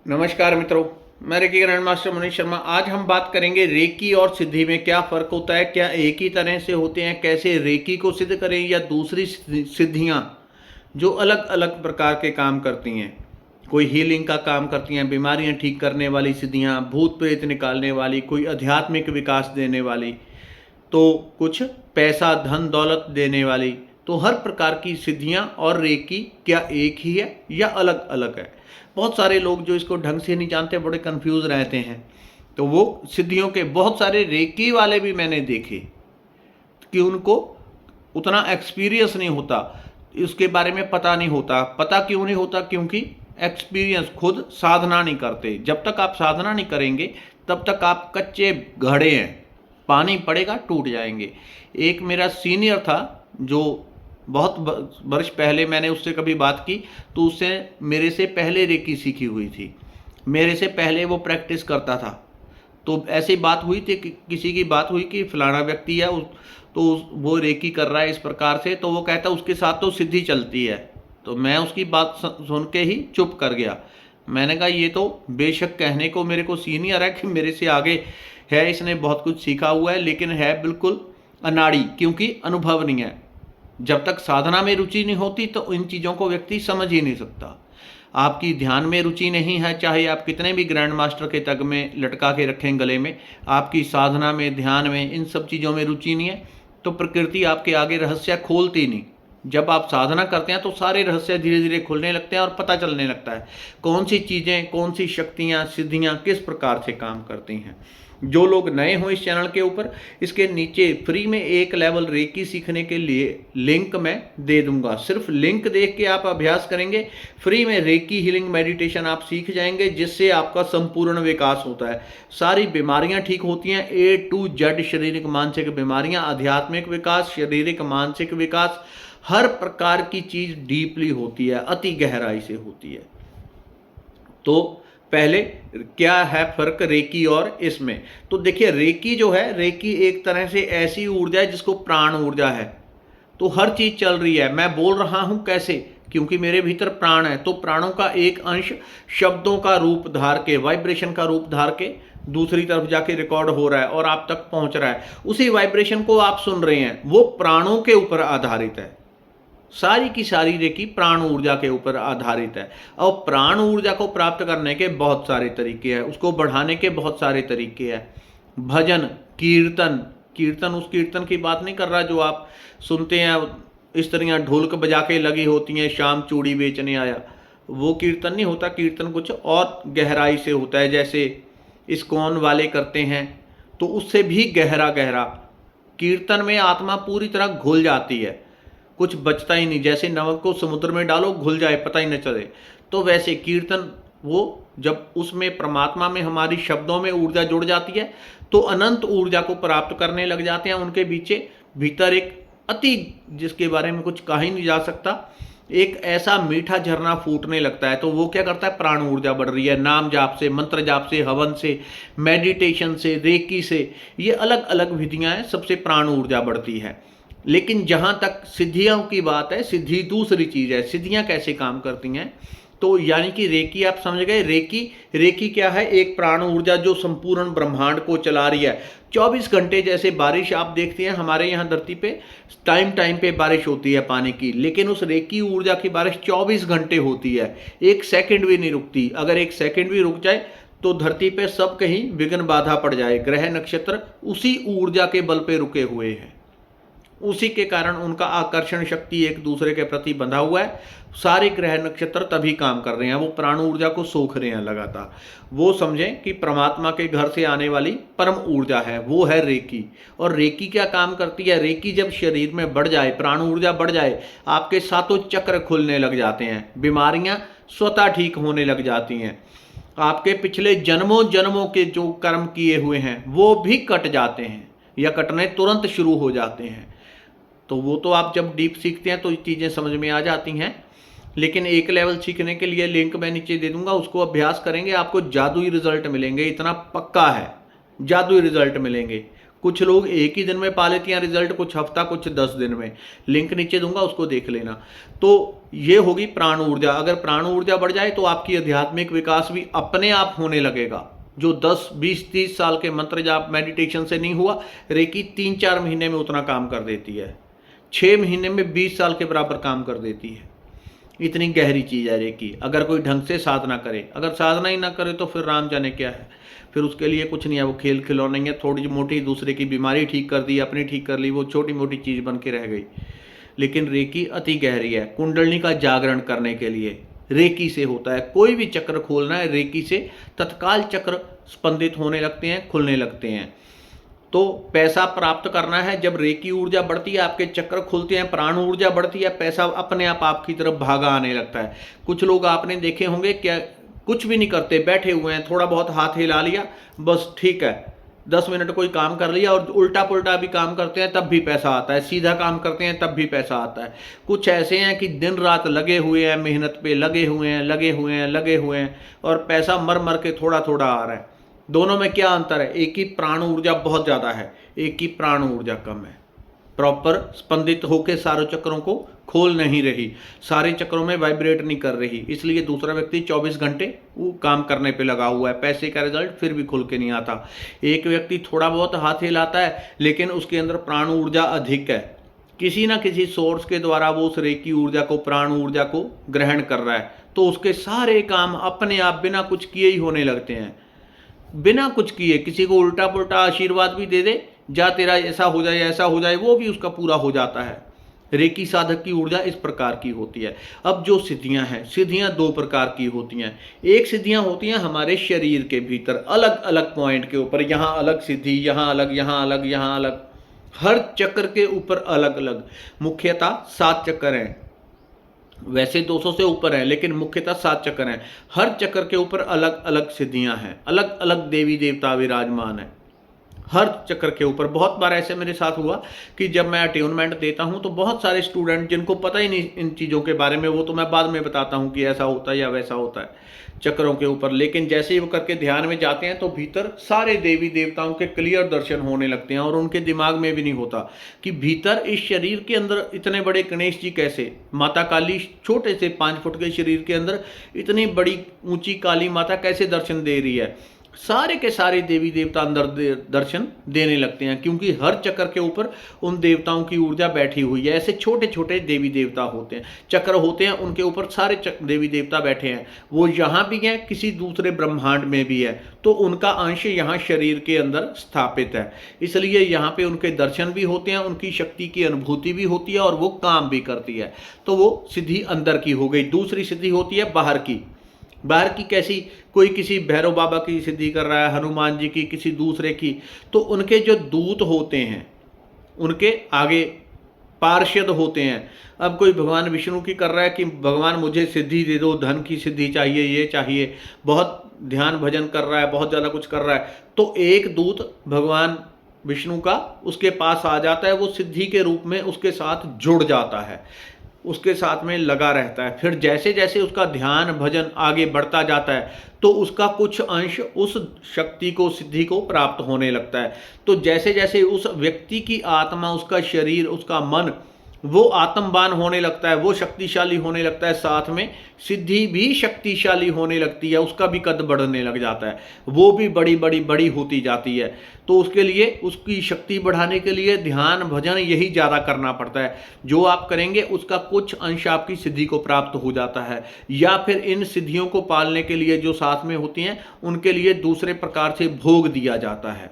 नमस्कार मित्रों, मैं reiki grand master Manish Sharma. आज हम बात करेंगे रेकी और सिद्धि में क्या फ़र्क होता है, क्या एक ही तरह से होते हैं, कैसे रेकी को सिद्ध करें या दूसरी सिद्धियां जो अलग अलग प्रकार के काम करती हैं। कोई हीलिंग का काम करती हैं, बीमारियां ठीक करने वाली सिद्धियां, भूत प्रेत निकालने वाली, कोई आध्यात्मिक विकास देने वाली, तो कुछ पैसा धन दौलत देने वाली। तो हर प्रकार की सिद्धियां और रेकी क्या एक ही है या अलग अलग है। बहुत सारे लोग जो इसको ढंग से नहीं जानते, बड़े कंफ्यूज रहते हैं। तो वो सिद्धियों के बहुत सारे रेकी वाले भी मैंने देखे कि उनको उतना एक्सपीरियंस नहीं होता, उसके बारे में पता नहीं होता। पता क्यों नहीं होता? क्योंकि एक्सपीरियंस, खुद साधना नहीं करते। जब तक आप साधना नहीं करेंगे तब तक आप कच्चे घड़े हैं, पानी पड़ेगा टूट जाएंगे। एक मेरा सीनियर था जो बहुत वर्ष पहले मैंने उससे कभी बात की, तो उससे मेरे से पहले रेकी सीखी हुई थी, मेरे से पहले वो प्रैक्टिस करता था। तो ऐसी बात हुई थी कि किसी की बात हुई कि फलाना व्यक्ति है तो वो रेकी कर रहा है इस प्रकार से, तो वो कहता उसके साथ तो सिद्धि चलती है। तो मैं उसकी बात सुन के ही चुप कर गया। मैंने कहा ये तो बेशक कहने को मेरे को सीनियर है कि मेरे से आगे है, इसने बहुत कुछ सीखा हुआ है, लेकिन है बिल्कुल अनाड़ी, क्योंकि अनुभव नहीं है। जब तक साधना में रुचि नहीं होती तो इन चीज़ों को व्यक्ति समझ ही नहीं सकता। आपकी ध्यान में रुचि नहीं है, चाहे आप कितने भी ग्रैंड मास्टर के तग में लटका के रखें गले में, आपकी साधना में, ध्यान में, इन सब चीज़ों में रुचि नहीं है, तो प्रकृति आपके आगे रहस्य खोलती नहीं। जब आप साधना करते हैं तो सारे रहस्य धीरे धीरे खुलने लगते हैं और पता चलने लगता है कौन सी चीज़ें, कौन सी शक्तियाँ, सिद्धियाँ किस प्रकार से काम करती हैं। जो लोग नए हों इस चैनल के ऊपर, इसके नीचे फ्री में एक लेवल रेकी सीखने के लिए लिंक मैं दे दूंगा। सिर्फ लिंक देख के आप अभ्यास करेंगे, फ्री में रेकी हीलिंग मेडिटेशन आप सीख जाएंगे, जिससे आपका संपूर्ण विकास होता है। सारी बीमारियां ठीक होती हैं, A to Z, शारीरिक मानसिक बीमारियां, आध्यात्मिक विकास, शारीरिक मानसिक विकास, हर प्रकार की चीज डीपली होती है, अति गहराई से होती है। तो पहले क्या है फर्क रेकी और इसमें? तो देखिए, रेकी जो है, रेकी एक तरह से ऐसी ऊर्जा है जिसको प्राण ऊर्जा है। तो हर चीज चल रही है, मैं बोल रहा हूं कैसे? क्योंकि मेरे भीतर प्राण है। तो प्राणों का एक अंश शब्दों का रूप धार के, वाइब्रेशन का रूप धार के दूसरी तरफ जाके रिकॉर्ड हो रहा है और आप तक पहुंच रहा है। उसी वाइब्रेशन को आप सुन रहे हैं, वो प्राणों के ऊपर आधारित है। सारी की सारी रेकी प्राण ऊर्जा के ऊपर आधारित है। और प्राण ऊर्जा को प्राप्त करने के बहुत सारे तरीके हैं, उसको बढ़ाने के बहुत सारे तरीके हैं। भजन, कीर्तन, कीर्तन उस कीर्तन की बात नहीं कर रहा जो आप सुनते हैं, स्त्रियां ढोलक बजा के लगी होती हैं, शाम चूड़ी बेचने आया, वो कीर्तन नहीं होता। कीर्तन कुछ और गहराई से होता है, जैसे इस्कॉन वाले करते हैं, तो उससे भी गहरा गहरा कीर्तन में आत्मा पूरी तरह घुल जाती है, कुछ बचता ही नहीं। जैसे नमक को समुद्र में डालो, घुल जाए, पता ही न चले। तो वैसे कीर्तन, वो जब उसमें परमात्मा में हमारी शब्दों में ऊर्जा जुड़ जाती है तो अनंत ऊर्जा को प्राप्त करने लग जाते हैं। उनके पीछे भीतर एक अति, जिसके बारे में कुछ कहा ही नहीं जा सकता, एक ऐसा मीठा झरना फूटने लगता है। तो वो क्या करता है? प्राण ऊर्जा बढ़ रही है, नाम जाप से, मंत्र जाप से, हवन से, मेडिटेशन से, रेकी से, ये अलग अलग विधियां हैं, सबसे प्राण ऊर्जा बढ़ती है। लेकिन जहां तक सिद्धियों की बात है, सिद्धि दूसरी चीज है। सिद्धियां कैसे काम करती हैं? तो यानी कि रेकी आप समझ गए। रेकी, रेकी क्या है? एक प्राण ऊर्जा जो संपूर्ण ब्रह्मांड को चला रही है 24 घंटे। जैसे बारिश आप देखते हैं हमारे यहाँ धरती पे, टाइम टाइम पे बारिश होती है पानी की, लेकिन उस रेकी ऊर्जा की बारिश 24 घंटे होती है, एक सेकंड भी नहीं रुकती। अगर एक सेकंड भी रुक जाए तो धरती पे सब कहीं विघ्न बाधा पड़ जाए। ग्रह नक्षत्र उसी ऊर्जा के बल पे रुके हुए हैं, उसी के कारण उनका आकर्षण शक्ति एक दूसरे के प्रति बंधा हुआ है। सारे ग्रह नक्षत्र तभी काम कर रहे हैं, वो प्राण ऊर्जा को सोख रहे हैं लगातार। वो समझें कि परमात्मा के घर से आने वाली परम ऊर्जा है, वो है रेकी। और रेकी क्या काम करती है? रेकी जब शरीर में बढ़ जाए, प्राण ऊर्जा बढ़ जाए, आपके सातों चक्र खुलने लग जाते हैं, बीमारियां स्वतः ठीक होने लग जाती हैं, आपके पिछले जन्मों जन्मों के जो कर्म किए हुए हैं वो भी कट जाते हैं या कटने तुरंत शुरू हो जाते हैं। तो वो तो आप जब डीप सीखते हैं तो चीज़ें समझ में आ जाती हैं। लेकिन एक लेवल सीखने के लिए लिंक मैं नीचे दे दूंगा, उसको अभ्यास करेंगे, आपको जादुई रिजल्ट मिलेंगे, इतना पक्का है, जादुई रिजल्ट मिलेंगे। कुछ लोग एक ही दिन में पा लेती हैं रिजल्ट, कुछ हफ्ता, कुछ 10 दिन में। लिंक नीचे दूंगा, उसको देख लेना। तो ये होगी प्राण ऊर्जा। अगर प्राण ऊर्जा बढ़ जाए तो आपकी आध्यात्मिक विकास भी अपने आप होने लगेगा। जो 10, 20, 30 साल के मंत्र जाप मेडिटेशन से नहीं हुआ, रेकी 3-4 महीने में उतना काम कर देती है। 6 महीने में 20 साल के बराबर काम कर देती है। इतनी गहरी चीज़ है रेकी, अगर कोई ढंग से साधना करे। अगर साधना ही ना करे तो फिर राम जाने क्या है, फिर उसके लिए कुछ नहीं है। वो खेल खिलौने है, थोड़ी मोटी दूसरे की बीमारी ठीक कर दी, अपनी ठीक कर ली, वो छोटी मोटी चीज़ बन के रह गई। लेकिन रेकी अति गहरी है। कुंडलिनी का जागरण करने के लिए रेकी से होता है। कोई भी चक्र खोलना है रेकी से, तत्काल चक्र स्पंदित होने लगते हैं, खुलने लगते हैं। तो पैसा प्राप्त करना है, जब रेकी ऊर्जा बढ़ती है, आपके चक्र खुलते हैं, प्राण ऊर्जा बढ़ती है, पैसा अपने आप आपकी तरफ भागा आने लगता है। कुछ लोग आपने देखे होंगे, क्या कुछ भी नहीं करते, बैठे हुए हैं, थोड़ा बहुत हाथ हिला लिया, बस ठीक है, 10 मिनट कोई काम कर लिया, और उल्टा पुल्टा भी काम करते हैं तब भी पैसा आता है, सीधा काम करते हैं तब भी पैसा आता है। कुछ ऐसे हैं कि दिन रात लगे हुए हैं, मेहनत पे लगे हुए हैं, लगे हुए हैं, लगे हुए हैं, और पैसा मर मर के थोड़ा थोड़ा आ रहा है। दोनों में क्या अंतर है? एक की प्राण ऊर्जा बहुत ज़्यादा है, एक की प्राण ऊर्जा कम है। प्रॉपर स्पंदित होकर सारे चक्रों को खोल नहीं रही, सारे चक्रों में वाइब्रेट नहीं कर रही, इसलिए दूसरा व्यक्ति 24 घंटे वो काम करने पे लगा हुआ है, पैसे का रिजल्ट फिर भी खुल के नहीं आता। एक व्यक्ति थोड़ा बहुत हाथ हिलाता है, लेकिन उसके अंदर प्राण ऊर्जा अधिक है, किसी ना किसी सोर्स के द्वारा वो उस रेकी ऊर्जा को, प्राण ऊर्जा को ग्रहण कर रहा है, तो उसके सारे काम अपने आप बिना कुछ किए ही होने लगते हैं। बिना कुछ किए किसी को उल्टा पुल्टा आशीर्वाद भी दे दे, जा तेरा ऐसा हो जाए, ऐसा हो जाए, वो भी उसका पूरा हो जाता है। रेकी साधक की ऊर्जा इस प्रकार की होती है। अब जो सिद्धियां हैं, सिद्धियां 2 प्रकार की होती हैं। एक सिद्धियां होती हैं हमारे शरीर के भीतर, अलग अलग पॉइंट के ऊपर, यहाँ अलग सिद्धि, यहाँ अलग, यहाँ अलग, यहाँ अलग, हर चक्र के ऊपर अलग अलग। मुख्यतः 7 चक्र हैं, वैसे 200 से ऊपर है, लेकिन मुख्यतः 7 चक्र हैं। हर चक्र के ऊपर अलग अलग सिद्धियां हैं, अलग अलग देवी देवता विराजमान है हर चक्र के ऊपर। बहुत बार ऐसे मेरे साथ हुआ कि जब मैं अट्यूनमेंट देता हूं तो बहुत सारे स्टूडेंट जिनको पता ही नहीं इन चीज़ों के बारे में, वो तो मैं बाद में बताता हूं कि ऐसा होता है या वैसा होता है चक्रों के ऊपर, लेकिन जैसे ही वो करके ध्यान में जाते हैं तो भीतर सारे देवी देवताओं के क्लियर दर्शन होने लगते हैं, और उनके दिमाग में भी नहीं होता कि भीतर इस शरीर के अंदर इतने बड़े गणेश जी कैसे, माता काली छोटे से 5 फुट के शरीर के अंदर इतनी बड़ी ऊंची काली माता कैसे दर्शन दे रही है। सारे के सारे देवी देवता अंदर दर्शन देने लगते हैं, क्योंकि हर चक्र के ऊपर उन देवताओं की ऊर्जा बैठी हुई है। ऐसे छोटे छोटे देवी देवता होते हैं, चक्र होते हैं, उनके ऊपर सारे देवी देवता बैठे हैं। वो यहाँ भी हैं, किसी दूसरे ब्रह्मांड में भी है, तो उनका अंश यहाँ शरीर के अंदर स्थापित है, इसलिए यहाँ पे उनके दर्शन भी होते हैं, उनकी शक्ति की अनुभूति भी होती है, और वो काम भी करती है। तो वो सिद्धि अंदर की हो गई। दूसरी सिद्धि होती है बाहर की। बाहर की कैसी? कोई किसी भैरव बाबा की सिद्धि कर रहा है, हनुमान जी की, किसी दूसरे की, तो उनके जो दूत होते हैं, उनके आगे पार्षद होते हैं। अब कोई भगवान विष्णु की कर रहा है कि भगवान मुझे सिद्धि दे दो, धन की सिद्धि चाहिए, ये चाहिए, बहुत ध्यान भजन कर रहा है, बहुत ज़्यादा कुछ कर रहा है, तो एक दूत भगवान विष्णु का उसके पास आ जाता है, वो सिद्धि के रूप में उसके साथ जुड़ जाता है, उसके साथ में लगा रहता है। फिर जैसे जैसे उसका ध्यान भजन आगे बढ़ता जाता है तो उसका कुछ अंश उस शक्ति को, सिद्धि को प्राप्त होने लगता है। तो जैसे जैसे उस व्यक्ति की आत्मा, उसका शरीर, उसका मन वो आत्मवान होने लगता है, वो शक्तिशाली होने लगता है, साथ में सिद्धि भी शक्तिशाली होने लगती है, उसका भी कद बढ़ने लग जाता है, वो भी बड़ी बड़ी बड़ी होती जाती है। तो उसके लिए, उसकी शक्ति बढ़ाने के लिए ध्यान भजन यही ज़्यादा करना पड़ता है। जो आप करेंगे उसका कुछ अंश आपकी सिद्धि को प्राप्त हो जाता है, या फिर इन सिद्धियों को पालने के लिए जो साथ में होती हैं उनके लिए दूसरे प्रकार से भोग दिया जाता है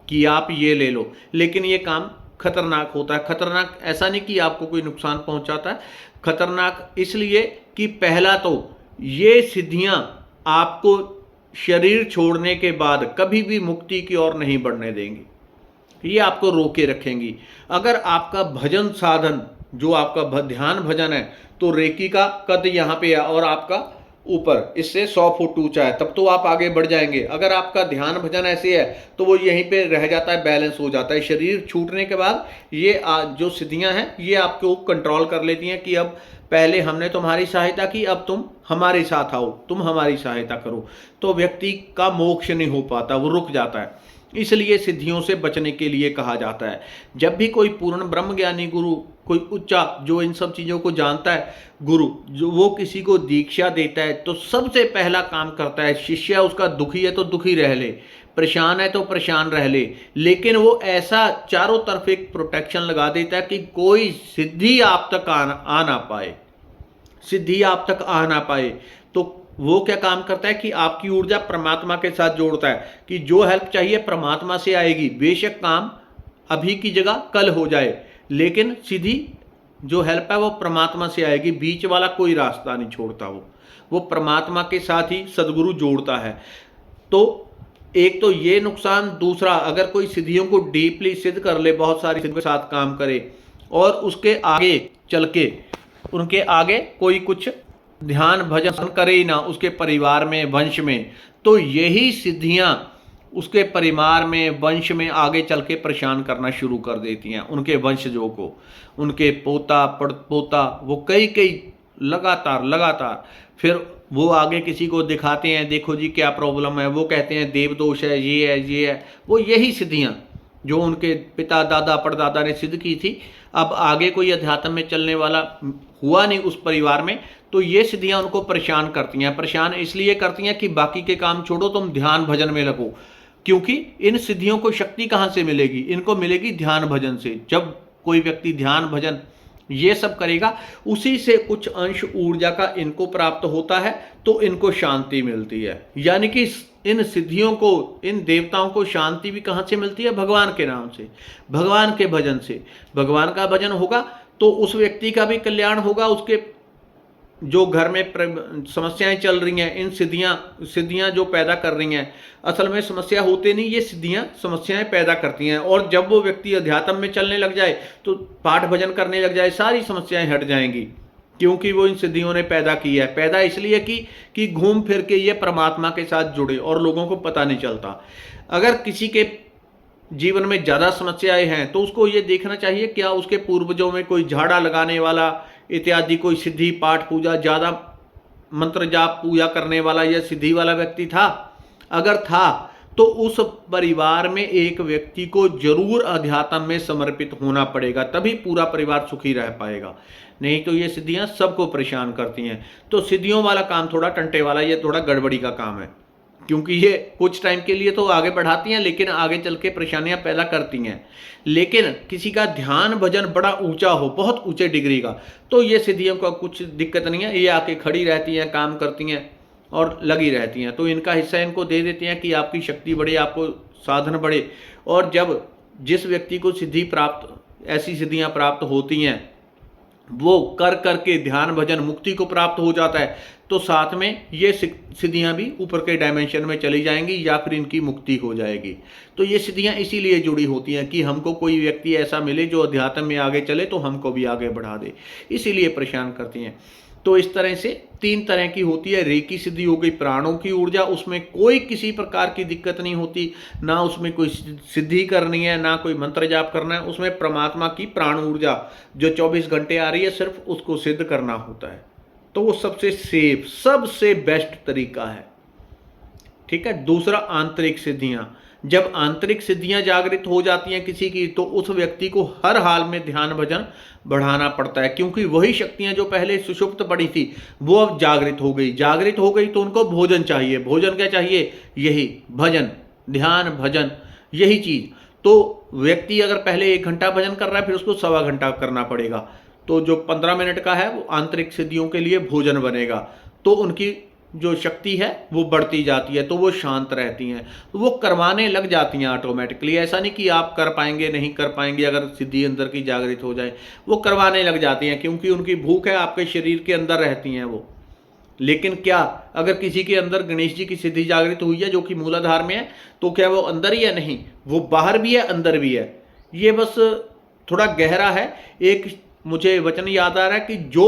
कि आप ये ले लो। लेकिन ये काम खतरनाक होता है। खतरनाक ऐसा नहीं कि आपको कोई नुकसान पहुंचाता है, खतरनाक इसलिए कि पहला तो ये सिद्धियां आपको शरीर छोड़ने के बाद कभी भी मुक्ति की ओर नहीं बढ़ने देंगी, ये आपको रोके रखेंगी। अगर आपका भजन साधन, जो आपका ध्यान भजन है, तो रेकी का कद यहाँ पे है और आपका ऊपर इससे 100 फुट ऊंचा है, तब तो आप आगे बढ़ जाएंगे। अगर आपका ध्यान भजन ऐसे है तो वो यहीं पे रह जाता है, बैलेंस हो जाता है। शरीर छूटने के बाद ये जो सिद्धियां हैं ये आपको कंट्रोल कर लेती हैं कि अब पहले हमने तुम्हारी सहायता की, अब तुम हमारे साथ आओ, तुम हमारी सहायता करो। तो व्यक्ति का मोक्ष नहीं हो पाता, वो रुक जाता है। इसलिए सिद्धियों से बचने के लिए कहा जाता है। जब भी कोई पूर्ण ब्रह्मज्ञानी गुरु, कोई उच्चा जो इन सब चीज़ों को जानता है गुरु, जो वो किसी को दीक्षा देता है तो सबसे पहला काम करता है, शिष्य उसका दुखी है तो दुखी रह ले, परेशान है तो परेशान रह ले, लेकिन वो ऐसा चारों तरफ एक प्रोटेक्शन लगा देता है कि कोई सिद्धि आप तक आ ना पाए, सिद्धि आप तक आ ना पाए। तो वो क्या काम करता है कि आपकी ऊर्जा परमात्मा के साथ जोड़ता है कि जो हेल्प चाहिए परमात्मा से आएगी, बेशक काम अभी की जगह कल हो जाए, लेकिन सीधी जो हेल्प है वो परमात्मा से आएगी, बीच वाला कोई रास्ता नहीं छोड़ता, वो परमात्मा के साथ ही सदगुरु जोड़ता है। तो एक तो ये नुकसान, दूसरा अगर कोई सिद्धियों को डीपली सिद्ध कर ले, बहुत सारी सिद्धियों के साथ काम करे और उसके आगे चल के उनके आगे कोई कुछ ध्यान भजन करे ही ना उसके परिवार में, वंश में, तो यही सिद्धियां उसके परिवार में, वंश में आगे चल के परेशान करना शुरू कर देती हैं उनके वंशजों को, उनके पोता पड़पोता, वो कई लगातार फिर वो आगे किसी को दिखाते हैं, देखो जी क्या प्रॉब्लम है, वो कहते हैं देव दोष है, ये है। वो यही सिद्धियां जो उनके पिता दादा परदादा ने सिद्ध की थी, अब आगे कोई अध्यात्म में चलने वाला हुआ नहीं उस परिवार में, तो ये सिद्धियां उनको परेशान करती हैं। परेशान इसलिए करती हैं कि बाकी के काम छोड़ो, तुम ध्यान भजन में लगो, क्योंकि इन सिद्धियों को शक्ति कहाँ से मिलेगी, इनको मिलेगी ध्यान भजन से। जब कोई व्यक्ति ध्यान भजन ये सब करेगा, उसी से कुछ अंश ऊर्जा का इनको प्राप्त होता है, तो इनको शांति मिलती है। यानी कि इन सिद्धियों को, इन देवताओं को शांति भी कहाँ से मिलती है? भगवान के नाम से, भगवान के भजन से। भगवान का भजन होगा तो उस व्यक्ति का भी कल्याण होगा, उसके जो घर में समस्याएं चल रही हैं, इन सिद्धियां जो पैदा कर रही हैं, असल में समस्या होते नहीं, ये सिद्धियां समस्याएं पैदा करती हैं। और जब वो व्यक्ति अध्यात्म में चलने लग जाए, तो पाठ भजन करने लग जाए, सारी समस्याएं हट जाएंगी, क्योंकि वो इन सिद्धियों ने पैदा की है। पैदा इसलिए कि घूम फिर के ये परमात्मा के साथ जुड़े और लोगों को पता नहीं चलता। अगर किसी के जीवन में ज़्यादा समस्याएं हैं तो उसको ये देखना चाहिए क्या उसके पूर्वजों में कोई झाड़ा लगाने वाला इत्यादि कोई सिद्धि पाठ पूजा, ज़्यादा मंत्र जाप पूजा करने वाला या सिद्धि वाला व्यक्ति था। अगर था तो उस परिवार में एक व्यक्ति को जरूर अध्यात्म में समर्पित होना पड़ेगा, तभी पूरा परिवार सुखी रह पाएगा। नहीं तो ये सिद्धियां सबको परेशान करती हैं। तो सिद्धियों वाला काम थोड़ा टंटे वाला, ये थोड़ा गड़बड़ी का काम है, क्योंकि ये कुछ टाइम के लिए तो आगे बढ़ाती हैं, लेकिन आगे चल के परेशानियां पैदा करती हैं। लेकिन किसी का ध्यान भजन बड़ा ऊंचा हो, बहुत ऊंचे डिग्री का, तो ये सिद्धियों का कुछ दिक्कत नहीं है, ये आके खड़ी रहती हैं, काम करती हैं और लगी रहती हैं। तो इनका हिस्सा इनको दे देते हैं कि आपकी शक्ति बढ़े, आपको साधन बढ़े। और जब जिस व्यक्ति को सिद्धि प्राप्त, ऐसी सिद्धियाँ प्राप्त होती हैं, वो कर करके ध्यान भजन मुक्ति को प्राप्त हो जाता है, तो साथ में ये सिद्धियां भी ऊपर के डायमेंशन में चली जाएंगी या फिर इनकी मुक्ति हो जाएगी। तो ये सिद्धियां इसीलिए जुड़ी होती हैं कि हमको कोई व्यक्ति ऐसा मिले जो अध्यात्म में आगे चले तो हमको भी आगे बढ़ा दे, इसीलिए परेशान करती हैं। तो इस तरह से 3 तरह की होती है। रेकी सिद्धि हो गई प्राणों की ऊर्जा, उसमें कोई किसी प्रकार की दिक्कत नहीं होती, ना उसमें कोई सिद्धि करनी है, ना कोई मंत्र जाप करना है, उसमें परमात्मा की प्राण ऊर्जा जो 24 घंटे आ रही है, सिर्फ उसको सिद्ध करना होता है। तो वो सबसे सेफ, सबसे बेस्ट तरीका है। ठीक है। दूसरा, आंतरिक सिद्धियां। जब आंतरिक सिद्धियां जागृत हो जाती हैं किसी की, तो उस व्यक्ति को हर हाल में ध्यान भजन बढ़ाना पड़ता है, क्योंकि वही शक्तियां जो पहले सुषुप्त पड़ी थी वो अब जागृत हो गई। जागृत हो गई तो उनको भोजन चाहिए। भोजन क्या चाहिए? यही भजन, ध्यान भजन, यही चीज। तो व्यक्ति अगर पहले 1 घंटा भजन कर रहा है, फिर उसको 1.25 घंटा करना पड़ेगा। तो जो 15 मिनट का है वो आंतरिक सिद्धियों के लिए भोजन बनेगा। तो उनकी जो शक्ति है वो बढ़ती जाती है, तो वो शांत रहती हैं, तो वो करवाने लग जाती हैं ऑटोमेटिकली। ऐसा नहीं कि आप कर पाएंगे, नहीं कर पाएंगे, अगर सिद्धि अंदर की जागृत हो जाए, वो करवाने लग जाती हैं, क्योंकि उनकी भूख है, आपके शरीर के अंदर रहती हैं वो। लेकिन क्या अगर किसी के अंदर गणेश जी की सिद्धि जागृत हुई है जो कि मूलाधार में है, तो क्या वो अंदर ही है? नहीं, वो बाहर भी है, अंदर भी है। ये बस थोड़ा गहरा है। एक मुझे वचन याद आ रहा है कि जो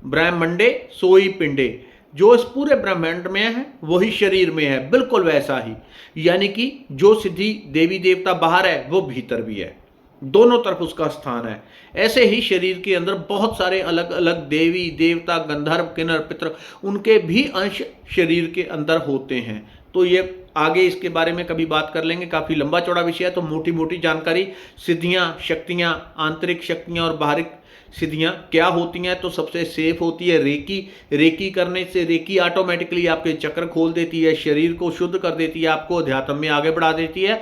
ब्रह्मांडे सोई पिंडे, जो इस पूरे ब्रह्मांड में है वही शरीर में है, बिल्कुल वैसा ही। यानी कि जो सिद्धि देवी देवता बाहर है वो भीतर भी है, दोनों तरफ उसका स्थान है। ऐसे ही शरीर के अंदर बहुत सारे अलग अलग देवी देवता, गंधर्व, किन्नर, पितर, उनके भी अंश शरीर के अंदर होते हैं। तो ये आगे इसके बारे में कभी बात कर लेंगे, काफ़ी लंबा चौड़ा विषय है। तो मोटी मोटी जानकारी, सिद्धियां, शक्तियां, आंतरिक शक्तियां और बाहरी सिद्धियां क्या होती हैं। तो सबसे सेफ होती है रेकी। रेकी करने से रेकी ऑटोमेटिकली आपके चक्र खोल देती है, शरीर को शुद्ध कर देती है, आपको अध्यात्म में आगे बढ़ा देती है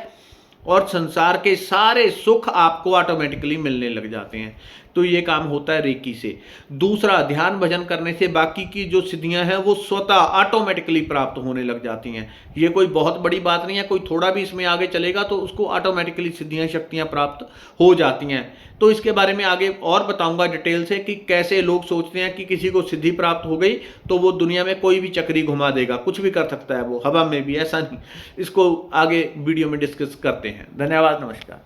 और संसार के सारे सुख आपको ऑटोमेटिकली मिलने लग जाते हैं। तो ये काम होता है रेकी से। दूसरा, ध्यान भजन करने से बाकी की जो सिद्धियां हैं वो स्वतः ऑटोमेटिकली प्राप्त होने लग जाती हैं। ये कोई बहुत बड़ी बात नहीं है, कोई थोड़ा भी इसमें आगे चलेगा तो उसको ऑटोमेटिकली सिद्धियां शक्तियां प्राप्त हो जाती हैं। तो इसके बारे में आगे और बताऊंगा डिटेल से कि कैसे लोग सोचते हैं कि किसी को सिद्धि प्राप्त हो गई तो वो दुनिया में कोई भी चक्री घुमा देगा, कुछ भी कर सकता है वो, हवा में भी। ऐसा नहीं, इसको आगे वीडियो में डिस्कस करते हैं। धन्यवाद, नमस्कार।